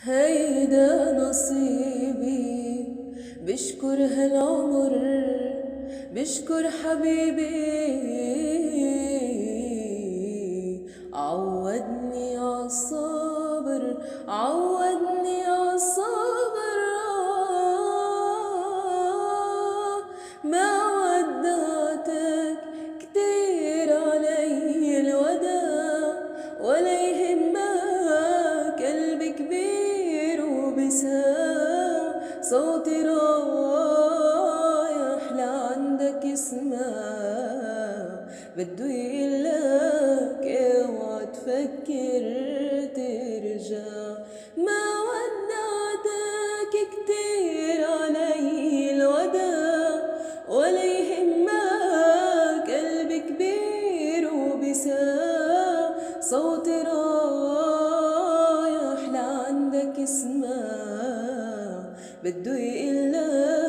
هيدا نصيبي، بشكر هالعمر، بشكر حبيبي عودني عالصبر، عودني عالصبر. ما ودعتك كتير علي الوداع، ولا يهمك قلبي كبير وبساع. صوتي رايح لعندك اسمع، بده يقلك اوعى تفكر ترجع. ما ودعتك كتير علي الوداع، ولا يهمك قلبي كبير وبساع. صوتي رايح لعندك اسمع، بده يقلك